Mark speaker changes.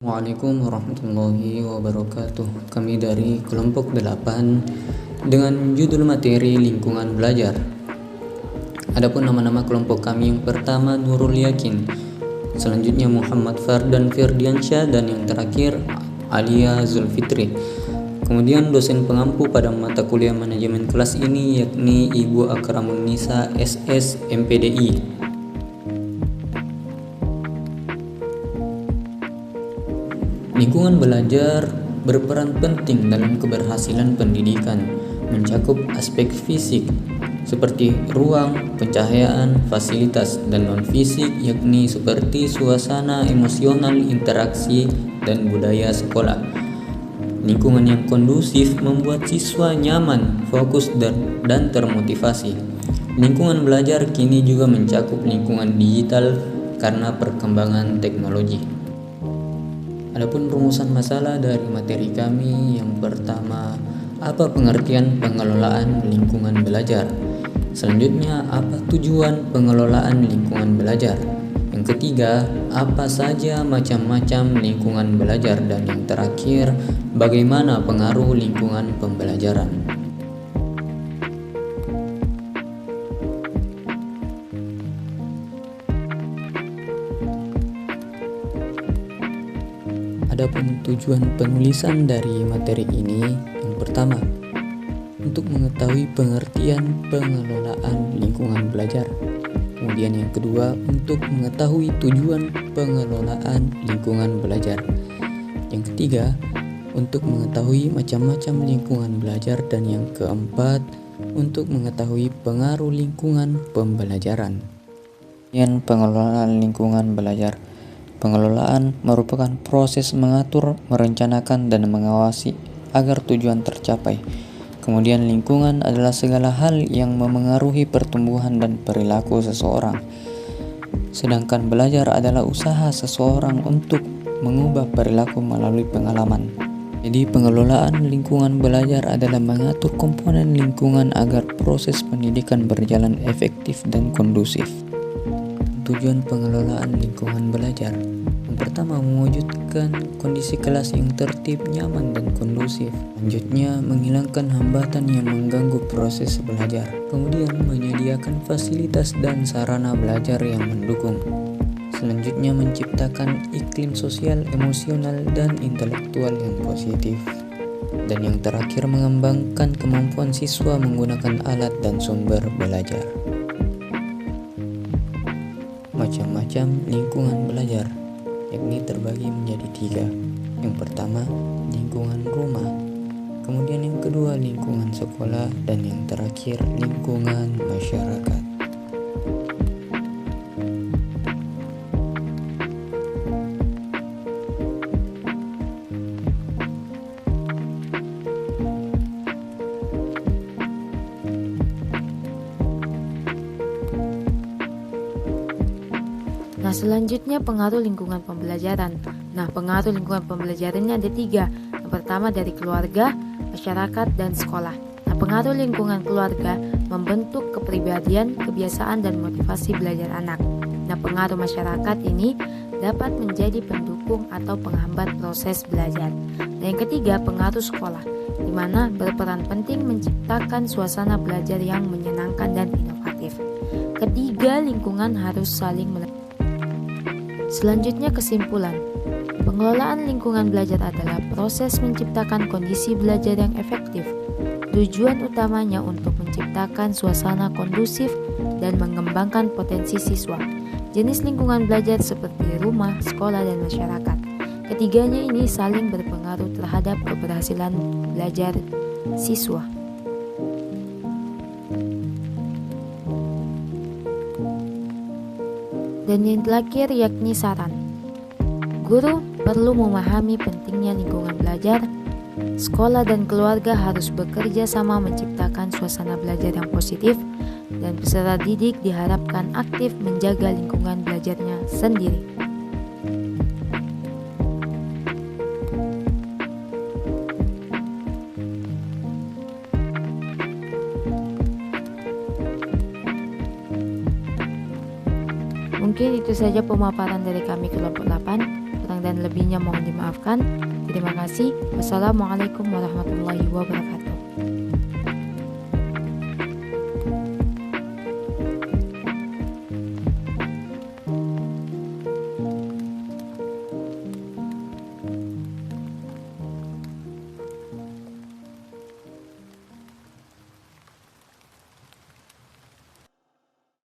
Speaker 1: Assalamualaikum warahmatullahi wabarakatuh. Kami dari kelompok 8 dengan judul materi lingkungan belajar. Adapun nama-nama kelompok kami, yang pertama Nurul Yakin, selanjutnya Muhammad Fardan Firdiansyah, dan yang terakhir Alia Zulfitri. Kemudian dosen pengampu pada mata kuliah manajemen kelas ini yakni Ibu Akramunisa SS MPDI. Lingkungan belajar berperan penting dalam keberhasilan pendidikan, mencakup aspek fisik seperti ruang, pencahayaan, fasilitas, dan non-fisik yakni seperti suasana emosional, interaksi, dan budaya sekolah. Lingkungan yang kondusif membuat siswa nyaman, fokus, dan termotivasi. Lingkungan belajar kini juga mencakup lingkungan digital karena perkembangan teknologi. Adapun rumusan masalah dari materi kami, yang pertama, apa pengertian pengelolaan lingkungan belajar? Selanjutnya, apa tujuan pengelolaan lingkungan belajar? Yang ketiga, apa saja macam-macam lingkungan belajar? Dan yang terakhir, bagaimana pengaruh lingkungan pembelajaran? Adapun tujuan penulisan dari materi ini, yang pertama, untuk mengetahui pengertian pengelolaan lingkungan belajar. Kemudian yang kedua, untuk mengetahui tujuan pengelolaan lingkungan belajar. Yang ketiga, untuk mengetahui macam-macam lingkungan belajar. Dan yang keempat, untuk mengetahui pengaruh lingkungan pembelajaran. Pengelolaan lingkungan belajar. Pengelolaan merupakan proses mengatur, merencanakan, dan mengawasi agar tujuan tercapai. Kemudian lingkungan adalah segala hal yang memengaruhi pertumbuhan dan perilaku seseorang. Sedangkan belajar adalah usaha seseorang untuk mengubah perilaku melalui pengalaman. Jadi pengelolaan lingkungan belajar adalah mengatur komponen lingkungan agar proses pendidikan berjalan efektif dan kondusif. Tujuan pengelolaan lingkungan belajar. Yang pertama, mewujudkan kondisi kelas yang tertib, nyaman, dan kondusif. Selanjutnya, menghilangkan hambatan yang mengganggu proses belajar. Kemudian, menyediakan fasilitas dan sarana belajar yang mendukung. Selanjutnya, menciptakan iklim sosial, emosional, dan intelektual yang positif. Dan yang terakhir, mengembangkan kemampuan siswa menggunakan alat dan sumber belajar. Macam-macam lingkungan belajar, yakni terbagi menjadi 3. Yang pertama, lingkungan rumah. Kemudian yang kedua, lingkungan sekolah. Dan yang terakhir, lingkungan masyarakat.
Speaker 2: Nah, selanjutnya pengaruh lingkungan pembelajaran. Nah, pengaruh lingkungan pembelajarannya ada 3. Yang pertama dari keluarga, masyarakat, dan sekolah. Nah, pengaruh lingkungan keluarga membentuk kepribadian, kebiasaan, dan motivasi belajar anak. Nah, pengaruh masyarakat ini dapat menjadi pendukung atau penghambat proses belajar. Nah, yang ketiga, pengaruh sekolah, di mana berperan penting menciptakan suasana belajar yang menyenangkan dan inovatif. Ketiga, lingkungan harus saling melengkapi. Selanjutnya kesimpulan. Pengelolaan lingkungan belajar adalah proses menciptakan kondisi belajar yang efektif. Tujuan utamanya untuk menciptakan suasana kondusif dan mengembangkan potensi siswa. Jenis lingkungan belajar seperti rumah, sekolah, dan masyarakat. Ketiganya ini saling berpengaruh terhadap keberhasilan belajar siswa. Dan yang terakhir yakni saran. Guru perlu memahami pentingnya lingkungan belajar. Sekolah dan keluarga harus bekerja sama menciptakan suasana belajar yang positif, dan peserta didik diharapkan aktif menjaga lingkungan belajarnya sendiri. Mungkin itu saja pemaparan dari kami kelompok 8. Kurang dan dan lebihnya mohon dimaafkan. Terima kasih. Wassalamualaikum warahmatullahi wabarakatuh.